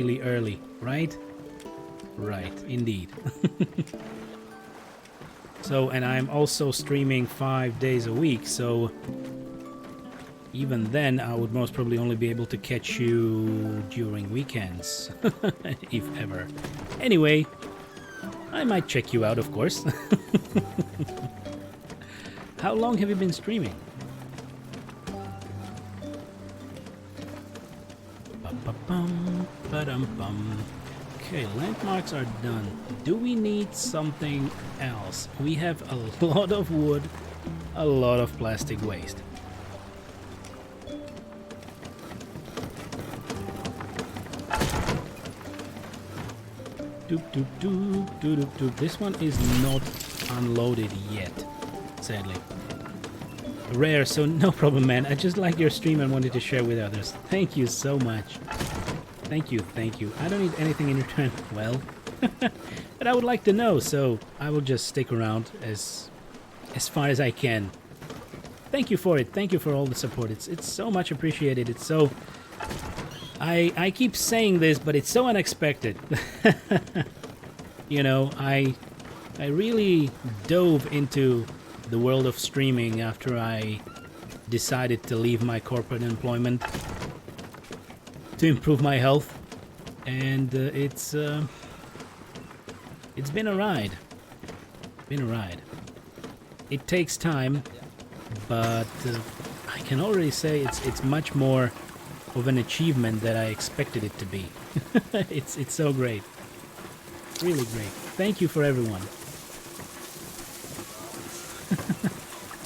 really early, right? Right, indeed. So, and I'm also streaming 5 days a week, so even then I would most probably only be able to catch you during weekends, if ever. Anyway, I might check you out, of course. How long have you been streaming? Ba-ba-bum, ba-dum-bum. Okay, landmarks are done. Do we need something else? We have a lot of wood, a lot of plastic waste. Doop, doop, doop, doop, doop, doop. This one is not unloaded yet, sadly. Rare, so no problem, man. I just like your stream and wanted to share with others. Thank you so much. Thank you, thank you. I don't need anything in return. Well, but I would like to know, so I will just stick around as far as I can. Thank you for it. Thank you for all the support. It's so much appreciated. It's so... I keep saying this, but it's so unexpected. You know, I really dove into the world of streaming after I decided to leave my corporate employment to improve my health, and it's been a ride. Been a ride. It takes time, but I can already say it's much more of an achievement that I expected it to be. It's so great. Really great. Thank you for everyone.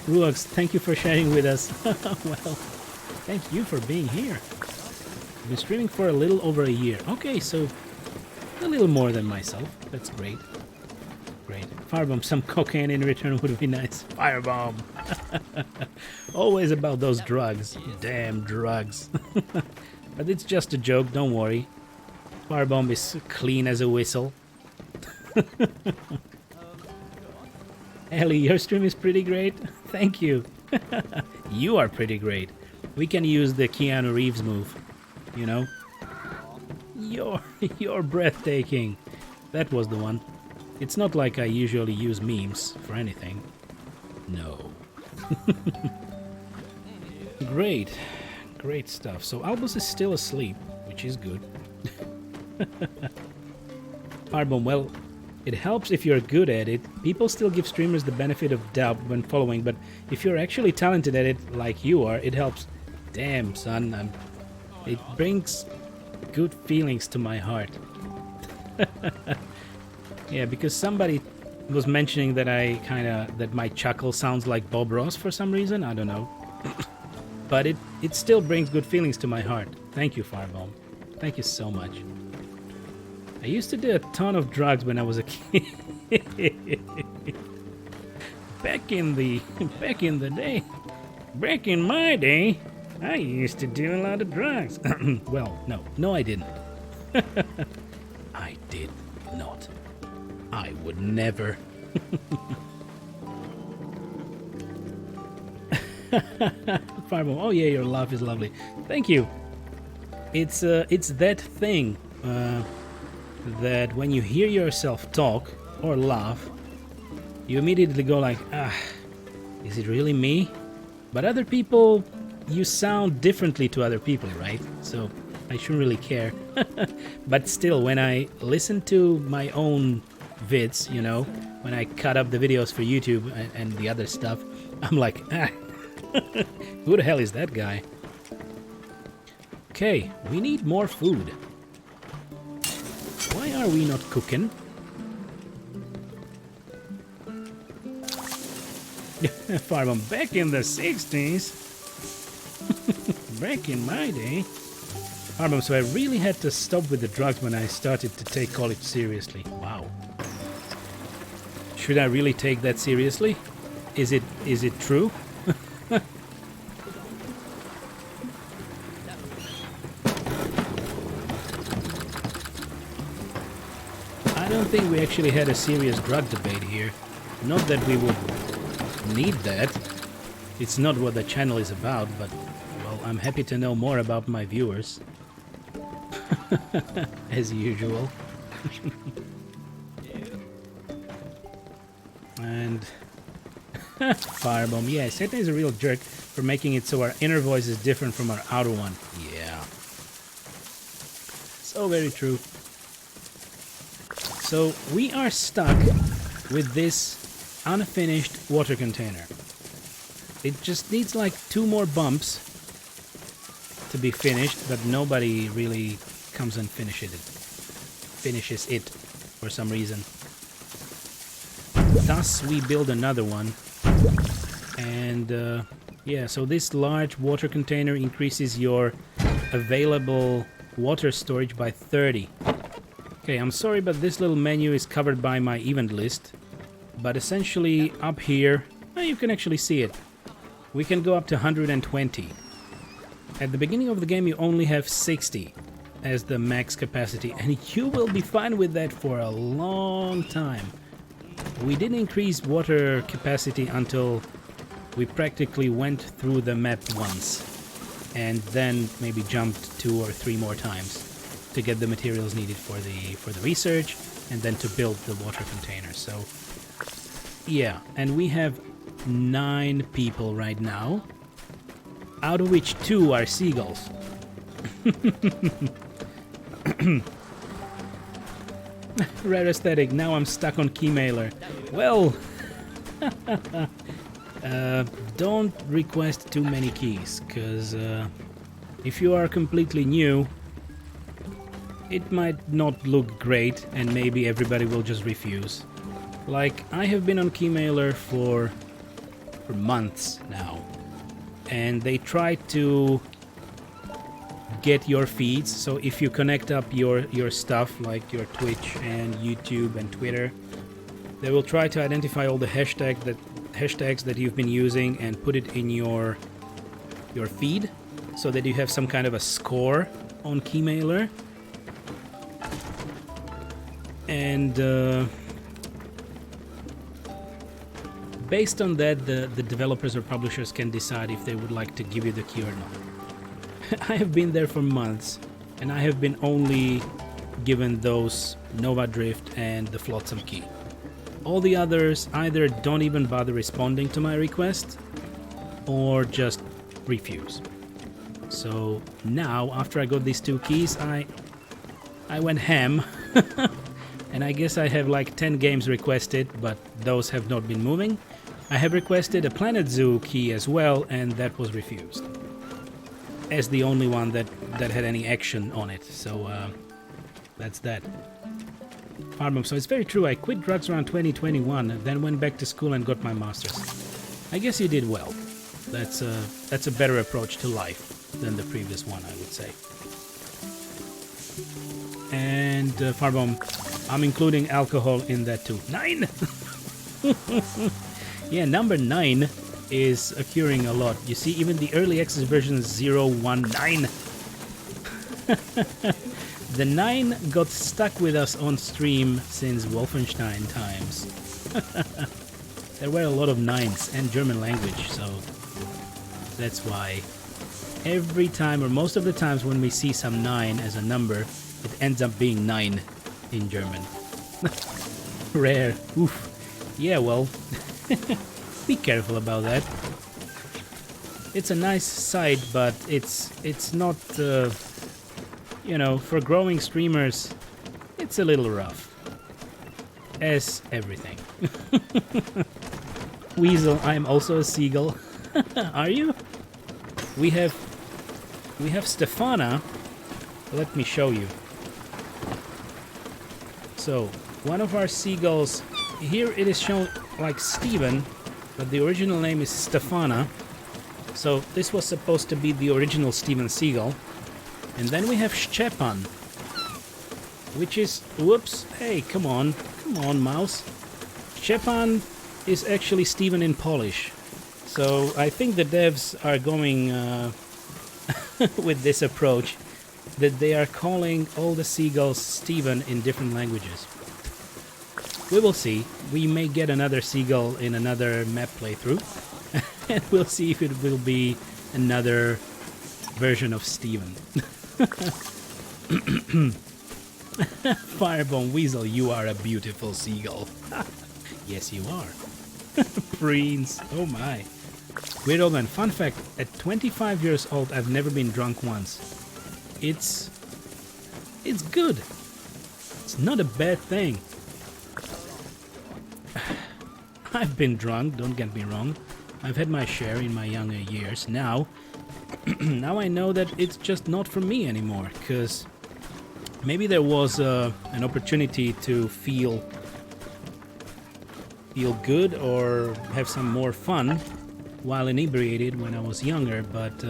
Ruox, thank you for sharing with us. Well, thank you for being here. I've been streaming for a little over a year. Okay, so a little more than myself. That's great. Great. Firebomb, some cocaine in return would be nice. Firebomb. Always about those drugs. Damn drugs. But it's just a joke, don't worry. Firebomb is clean as a whistle. Ellie, your stream is pretty great. Thank you. You are pretty great. We can use the Keanu Reeves move. You know? You're breathtaking. That was the one. It's not like I usually use memes for anything. No. Great. Great stuff. So Albus is still asleep, which is good. Firebomb, well, it helps if you're good at it. People still give streamers the benefit of doubt when following, but if you're actually talented at it, like you are, it helps. Damn, son, it brings good feelings to my heart. Yeah, because somebody was mentioning that that my chuckle sounds like Bob Ross for some reason. I don't know. But it still brings good feelings to my heart. Thank you, Firebomb. Thank you so much. I used to do a ton of drugs when I was a kid. Back in the day. Back in my day, I used to do a lot of drugs. Well, no I didn't. I did not. I would never. Firebomb, oh yeah, your laugh is lovely. Thank you. It's that thing that when you hear yourself talk or laugh, you immediately go like, is it really me? But other people, you sound differently to other people, right? So I shouldn't really care. But still, when I listen to my own vids, you know, when I cut up the videos for YouTube and the other stuff, I'm like, who the hell is that guy? Okay, we need more food. Why are we not cooking? Firebomb, back in the 60s. Back in my day. Firebomb, so I really had to stop with the drugs when I started to take college seriously. Wow. Should I really take that seriously? Is it true? I don't think we actually had a serious drug debate here. Not that we would need that. It's not what the channel is about, but, well, I'm happy to know more about my viewers. As usual. And Firebomb. Yeah, Satan is a real jerk for making it so our inner voice is different from our outer one. Yeah. So very true. So we are stuck with this unfinished water container. It just needs like 2 more bumps to be finished, but nobody really comes and finishes it for some reason. Thus we build another one, and yeah, so this large water container increases your available water storage by 30. Okay, I'm sorry, but this little menu is covered by my event list, but essentially up here, well, you can actually see it. We can go up to 120. At the beginning of the game you only have 60 as the max capacity, and you will be fine with that for a long time. We didn't increase water capacity until we practically went through the map once, and then maybe jumped 2 or 3 more times to get the materials needed for the research, and then to build the water container. So yeah, and we have 9 people right now, out of which 2 are seagulls. Rare aesthetic, now I'm stuck on Keymailer. Well, don't request too many keys, because if you are completely new, it might not look great, and maybe everybody will just refuse. Like, I have been on Keymailer for months now, and they try to get your feeds. So if you connect up your stuff, like your Twitch and YouTube and Twitter, they will try to identify all the hashtags that you've been using and put it in your feed, so that you have some kind of a score on Keymailer. And based on that, the developers or publishers can decide if they would like to give you the key or not. I have been there for months, and I have been only given those Nova Drift and the Flotsam key. All the others either don't even bother responding to my request, or just refuse. So now, after I got these 2 keys, I went ham. And I guess I have like 10 games requested, but those have not been moving. I have requested a Planet Zoo key as well, and that was refused, as the only one that had any action on it. So that's that. Farmum, so it's very true, I quit drugs around 2021, and then went back to school and got my master's. I guess you did well. That's a better approach to life than the previous one, I would say. And Farbomb, I'm including alcohol in that too. 9! Yeah, number 9 is occurring a lot. You see, even the early access version is 019. The 9 got stuck with us on stream since Wolfenstein times. There were a lot of 9s and German language, so that's why. Every time, or most of the times when we see some 9 as a number, it ends up being 9 in German. Rare. Oof. Yeah, well, be careful about that. It's a nice site, but it's not, you know, for growing streamers, it's a little rough. As everything. Weasel, I'm also a seagull. Are you? We have Stefana. Let me show you. So, one of our seagulls, here it is shown like Steven, but the original name is Stefana. So this was supposed to be the original Steven Seagull. And then we have Szczepan, which is, whoops, hey, come on, mouse. Szczepan is actually Steven in Polish. So I think the devs are going with this approach, that they are calling all the seagulls Steven in different languages. We will see. We may get another seagull in another map playthrough, and we'll see if it will be another version of Steven. Firebomb Weasel, you are a beautiful seagull. Yes, you are. Prince, oh my. Weird old man, fun fact, at 25 years old, I've never been drunk once. It's good. It's not a bad thing. I've been drunk, don't get me wrong. I've had my share in my younger years. Now, now I know that it's just not for me anymore, because maybe there was an opportunity to feel good or have some more fun while inebriated when I was younger, but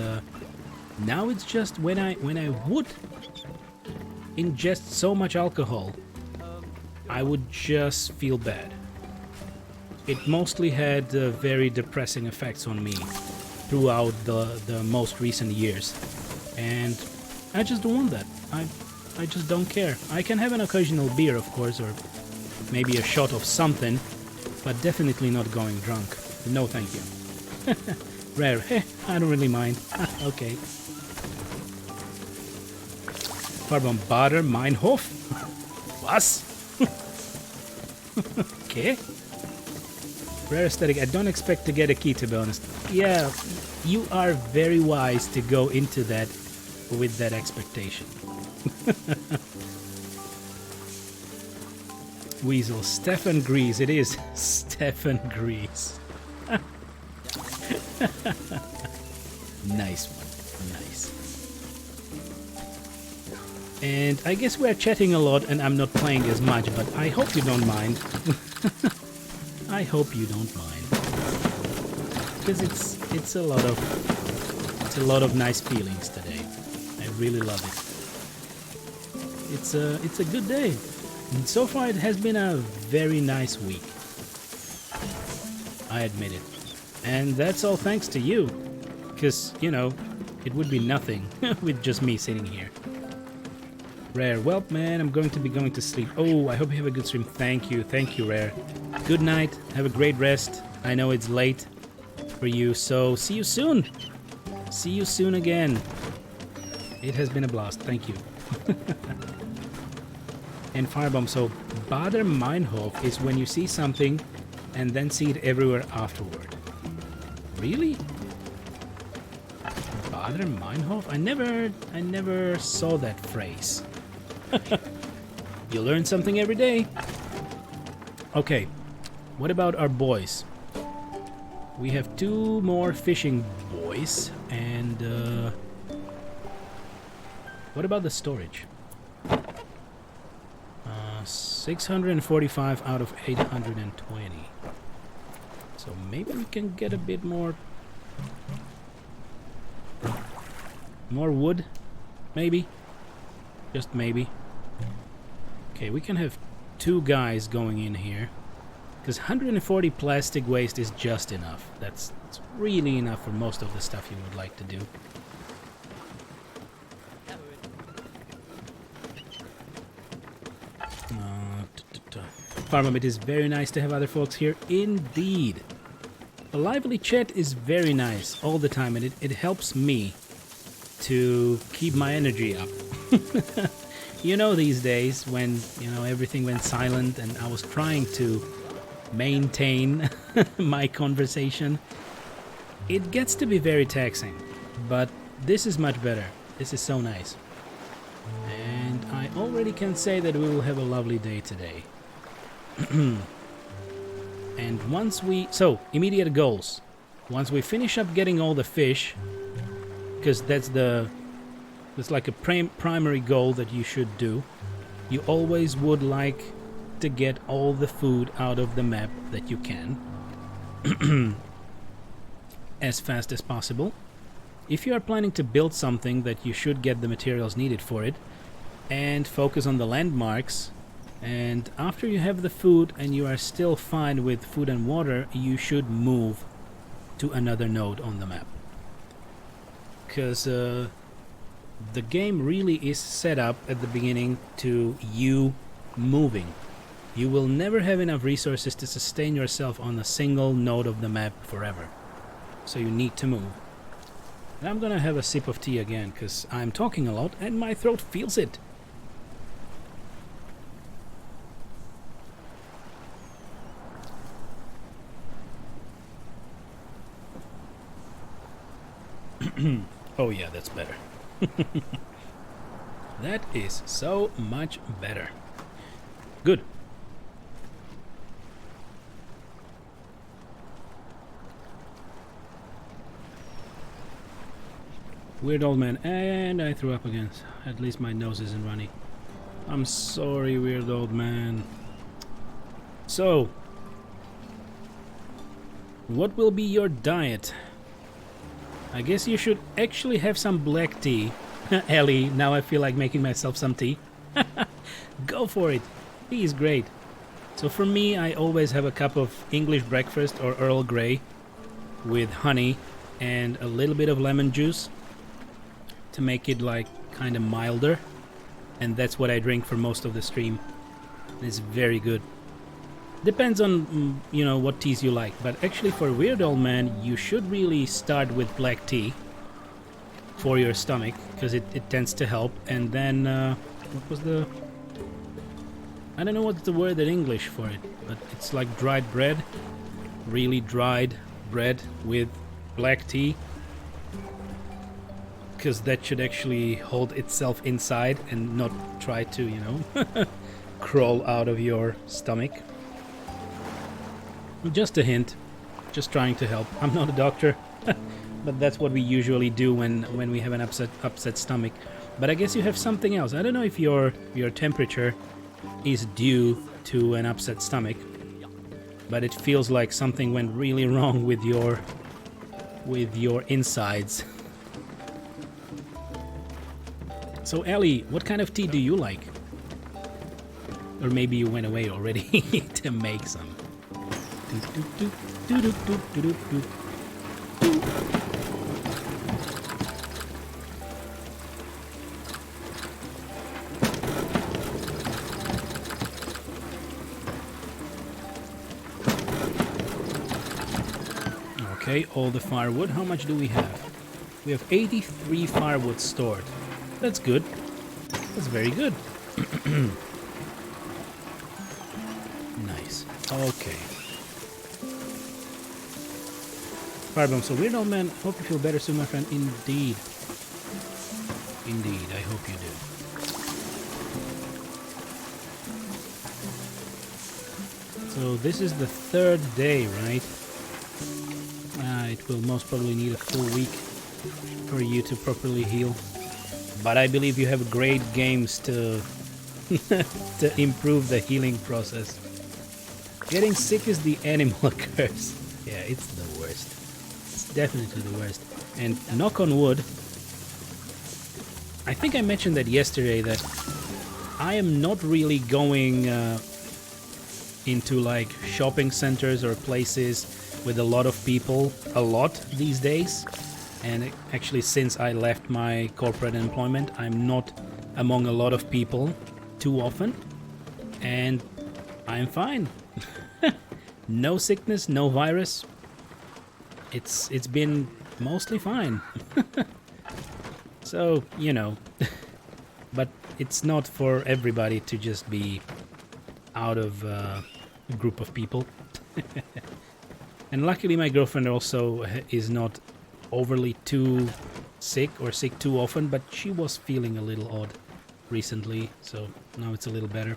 now it's just when I would ingest so much alcohol, I would just feel bad. It mostly had very depressing effects on me throughout the most recent years, and I just don't want that. I just don't care. I can have an occasional beer, of course, or maybe a shot of something, but definitely not going drunk. No thank you. Rare. I don't really mind. Okay. Farben Bader Meinhof? Was? Okay. Rare aesthetic. I don't expect to get a key, to be honest. Yeah, you are very wise to go into that with that expectation. Weasel. Stefan Grease. It is Stefan Grease. Nice one. Nice. And I guess we're chatting a lot and I'm not playing as much, but I hope you don't mind. I hope you don't mind. Because it's a lot of nice feelings today. I really love it. It's a good day. And so far it has been a very nice week. I admit it. And that's all thanks to you. Because, you know, it would be nothing with just me sitting here. Rare. Well, man, I'm going to be going to sleep. Oh, I hope you have a good stream. Thank you, Rare. Good night. Have a great rest. I know it's late for you, so see you soon. See you soon again. It has been a blast. Thank you. And Firebomb. So, Bader Meinhof is when you see something and then see it everywhere afterward. Really? Bader Meinhof? I never saw that phrase. You learn something every day. Okay, what about our boys? We have 2 more fishing boys, and what about the storage? 645 out of 820. So maybe we can get a bit more wood, maybe, just maybe. Okay, we can have 2 guys going in here, because 140 plastic waste is just enough. That's really enough for most of the stuff you would like to do. Farmam, it is very nice to have other folks here. Indeed. A lively chat is very nice all the time, and it helps me to keep my energy up. You know, these days when, you know, everything went silent and I was trying to maintain my conversation, it gets to be very taxing. But this is much better. This is so nice. And I already can say that we will have a lovely day today. And once we... So, immediate goals. Once we finish up getting all the fish, because that's like a primary goal that you should do. You always would like to get all the food out of the map that you can. As fast as possible. If you are planning to build something, that you should get the materials needed for it. And focus on the landmarks. And after you have the food and you are still fine with food and water, you should move to another node on the map. Because the game really is set up at the beginning to you moving. You will never have enough resources to sustain yourself on a single node of the map forever. So you need to move. And I'm gonna have a sip of tea again, because I'm talking a lot and my throat feels it. Oh yeah, that's better. That is so much better. Good. Weird old man, and I threw up again. At least my nose isn't runny. I'm sorry, weird old man. So, what will be your diet? I guess you should actually have some black tea. Ellie, now I feel like making myself some tea. Go for it. Tea is great. So for me, I always have a cup of English breakfast or Earl Grey with honey and a little bit of lemon juice to make it like kind of milder. And that's what I drink for most of the stream. It's very good. Depends on, you know, what teas you like. But actually for Weird Old Man, you should really start with black tea for your stomach, because it tends to help. And then, what was the... I don't know what's the word in English for it, but it's like dried bread. Really dried bread with black tea. Because that should actually hold itself inside and not try to, you know, crawl out of your stomach. Just a hint. Just trying to help. I'm not a doctor, but that's what we usually do when we have an upset stomach. But I guess you have something else. I don't know if your temperature is due to an upset stomach, but it feels like something went really wrong with your insides. So Ellie, what kind of tea do you like? Or maybe you went away already to make some. Okay, all the firewood. How much do we have? We have 83 firewood stored. That's good. That's very good. Nice. Okay. Firebomb. So Weird Old Man, hope you feel better soon, my friend. Indeed. Indeed, I hope you do. So this is the third day, right? It will most probably need a full week for you to properly heal. But I believe you have great games to to improve the healing process. Getting sick is the animal curse. Yeah, it's the worst. It's definitely the worst. And knock on wood, I think I mentioned that yesterday, that I am not really going into like shopping centers or places with a lot of people a lot these days. And actually, since I left my corporate employment, I'm not among a lot of people too often. And I'm fine. No sickness, no virus. It's been mostly fine. So, you know. But it's not for everybody to just be out of a group of people. And luckily my girlfriend also is not overly too sick or sick too often, but she was feeling a little odd recently, so now it's a little better.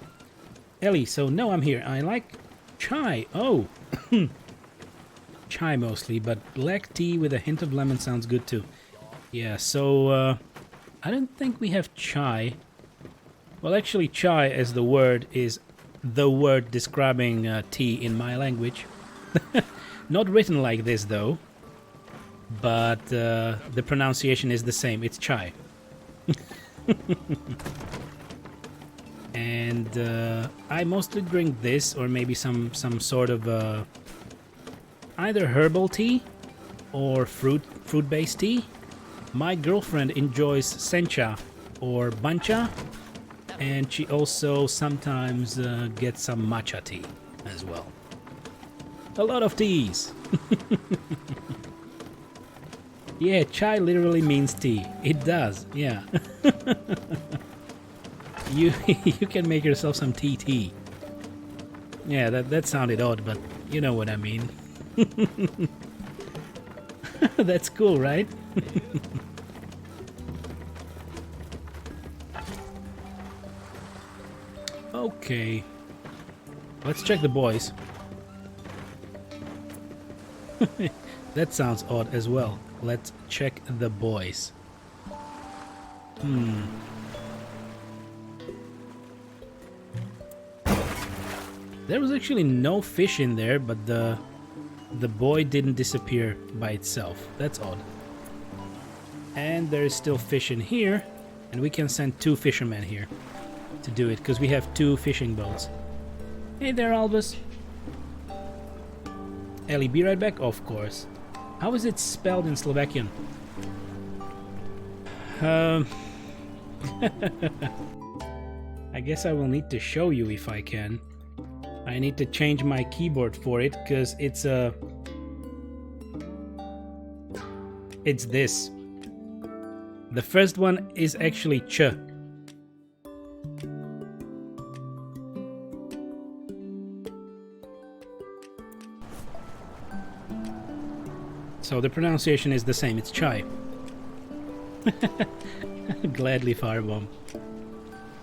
Ellie, so no, I'm here. I like chai. Oh, chai mostly, but black tea with a hint of lemon sounds good too. Yeah, so I don't think we have chai. Well, actually, chai as the word is the word describing tea in my language. Not written like this though. But the pronunciation is the same. It's chai. And I mostly drink this, or maybe some sort of either herbal tea or fruit-based tea. My girlfriend enjoys sencha or bancha, and she also sometimes gets some matcha tea as well. A lot of teas. Yeah, chai literally means tea. It does, yeah. You you can make yourself some tea. Yeah, that sounded odd, but you know what I mean. That's cool, right? Okay. Let's check the boys. That sounds odd as well. Let's check the boys. There was actually no fish in there, but the boy didn't disappear by itself. That's odd. And there is still fish in here, and we can send 2 fishermen here to do it, because we have 2 fishing boats. Hey there, Albus. Ellie, be right back? Of course. How is it spelled in Slovakian? I guess I will need to show you if I can. I need to change my keyboard for it, because it's this. The first one is actually ch. So the pronunciation is the same, it's chai. Gladly, Firebomb.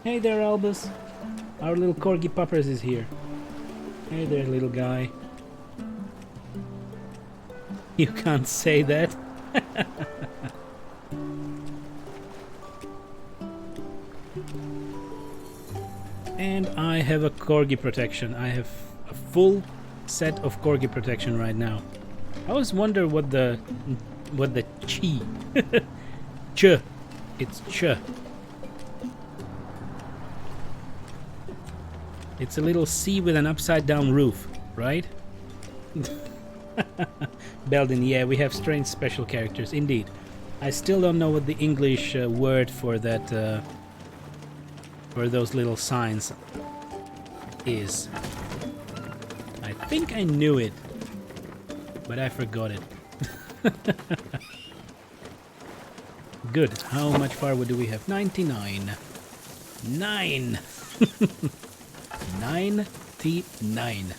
Hey there, Albus. Our little corgi puppers is here. Hey there, little guy. You can't say that. And I have a corgi protection. I have a full set of corgi protection right now. I always wonder what the chi ch. It's ch. It's a little C with an upside down roof, right? Belden, yeah, we have strange special characters, indeed. I still don't know what the English word for that, for those little signs is. I think I knew it, but I forgot it. Good. How much firewood do we have? 99. 9. 99.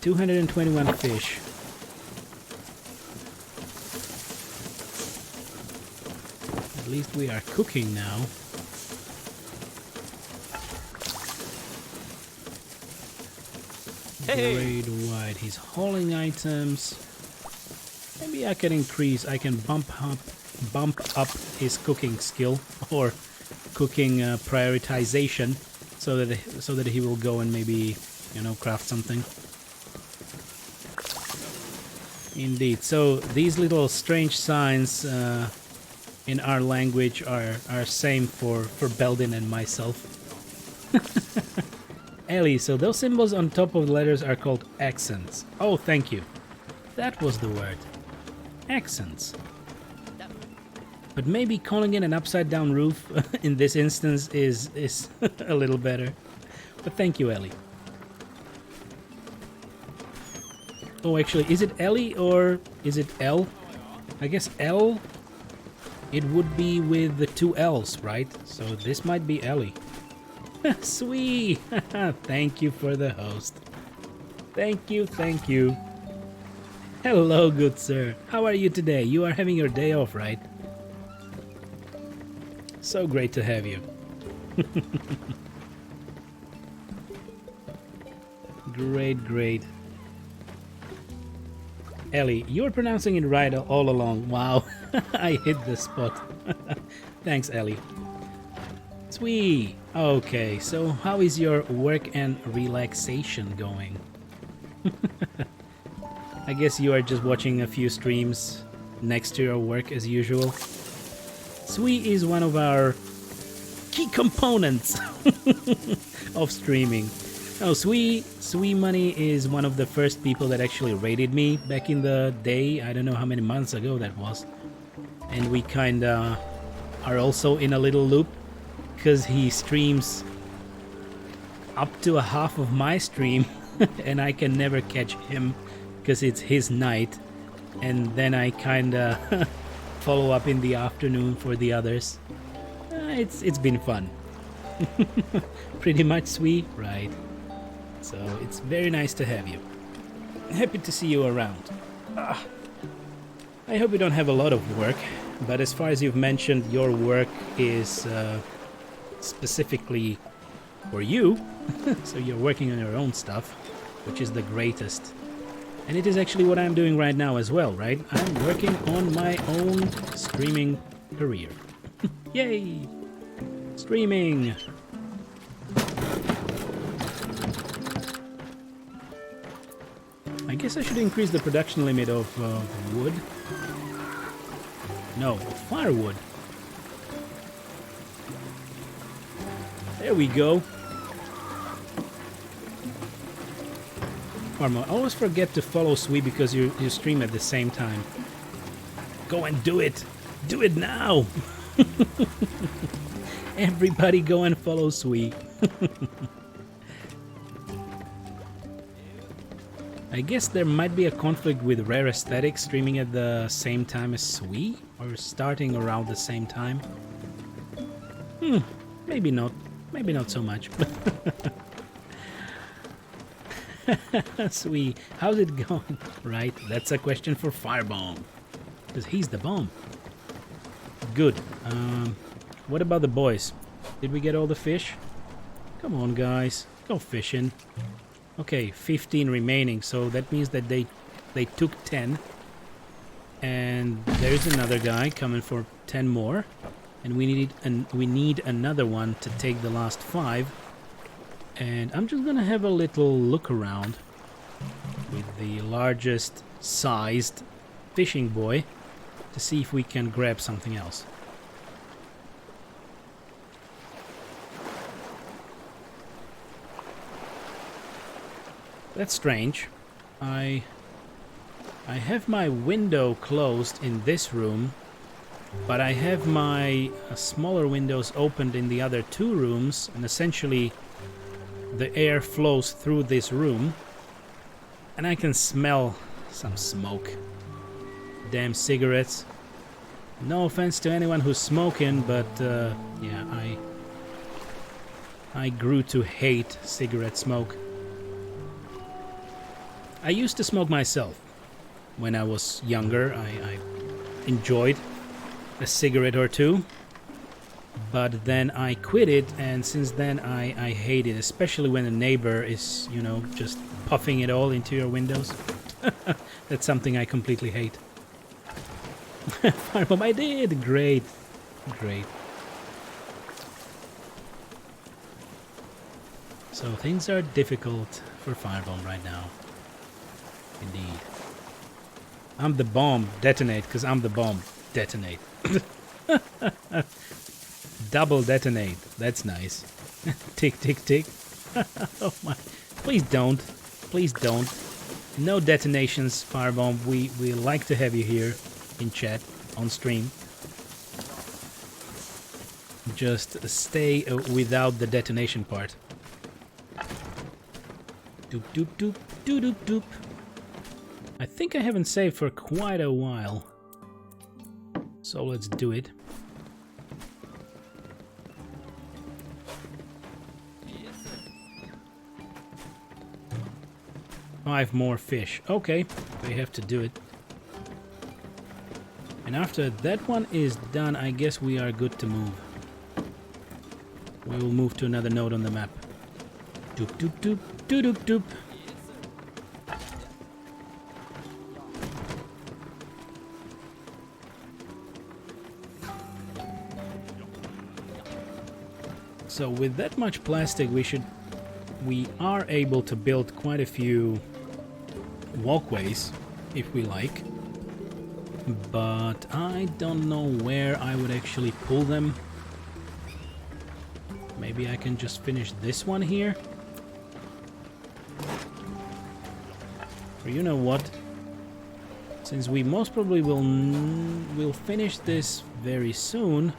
221 fish. At least we are cooking now. Hey. Grade wide. He's hauling items. Maybe I can bump up his cooking skill or cooking prioritization, so that he will go and maybe, you know, craft something. Indeed. So these little strange signs in our language are same for Belden and myself. Ellie, so those symbols on top of the letters are called accents. Oh, thank you. That was the word. Accents. But maybe calling it an upside down roof in this instance is a little better. But thank you, Ellie. Oh, actually, is it Ellie or is it L? I guess L, it would be with the 2 L's, right? So this might be Ellie. Sweet! Thank you for the host. Thank you, thank you. Hello, good sir. How are you today? You are having your day off, right? So great to have you. Great, great. Ellie, you were pronouncing it right all along. Wow, I hit the spot. Thanks, Ellie. Sweet. Okay, so how is your work and relaxation going? I guess you are just watching a few streams next to your work as usual. Sweet is one of our key components of streaming. Oh, Sweet Money is one of the first people that actually rated me back in the day. I don't know how many months ago that was. And we kinda are also in a little loop, because he streams up to a half of my stream and I can never catch him because it's his night. and then I kinda follow up in the afternoon for the others. It's been fun. Pretty much sweet, right? So it's very nice to have you. Happy to see you around. I hope you don't have a lot of work, but as far as you've mentioned, your work is specifically for you, so you're working on your own stuff, which is the greatest. And it is actually what I'm doing right now as well, right? I'm working on my own streaming career. Yay! Streaming! I guess I should increase the production limit of wood. No, of firewood. There we go. Armo, I always forget to follow Sui because you stream at the same time. Go and do it! Do it now! Everybody go and follow Sui. I guess there might be a conflict with Rare Aesthetics streaming at the same time as Sui, or starting around the same time. Maybe not. Maybe not so much. Sui, how's it going? Right, that's a question for Firebomb, because he's the bomb. Good. What about the boys? Did we get all the fish? Come on, guys. Go fishing. Okay, 15 remaining, so that means that they took 10. And there's another guy coming for 10 more. And we need another one to take the last 5. And I'm just gonna have a little look around with the largest sized fishing buoy to see if we can grab something else. That's strange. I have my window closed in this room, but I have my smaller windows opened in the other 2 rooms, and essentially the air flows through this room, and I can smell some smoke. Damn cigarettes. No offense to anyone who's smoking, but yeah, I grew to hate cigarette smoke. I used to smoke myself. When I was younger, I enjoyed a cigarette or 2. But then I quit it, and since then I hate it, especially when a neighbor is, you know, just puffing it all into your windows. That's something I completely hate. Firebomb, I did! Great. Great. So things are difficult for Firebomb right now. Indeed. I'm the bomb. Detonate, because I'm the bomb. Detonate. Double detonate. That's nice. Tick, tick, tick. Oh my. Please don't. Please don't. No detonations, Firebomb. We like to have you here in chat, on stream. Just stay without the detonation part. Doop, doop, doop, doop, doop, doop. I think I haven't saved for quite a while. So let's do it. Five more fish. Okay, we have to do it. And after that one is done, I guess we are good to move. We will move to another node on the map. Doop, doop, doop, doop, doop, doop. So with that much plastic, we are able to build quite a few walkways, if we like. But I don't know where I would actually pull them. Maybe I can just finish this one here. Or you know what? Since we most probably will finish this very soon,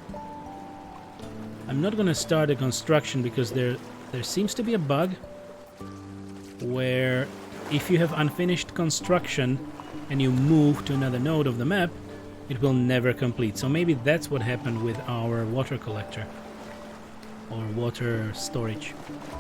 I'm not gonna start a construction because there seems to be a bug where if you have unfinished construction, and you move to another node of the map, it will never complete. So maybe that's what happened with our water collector or water storage.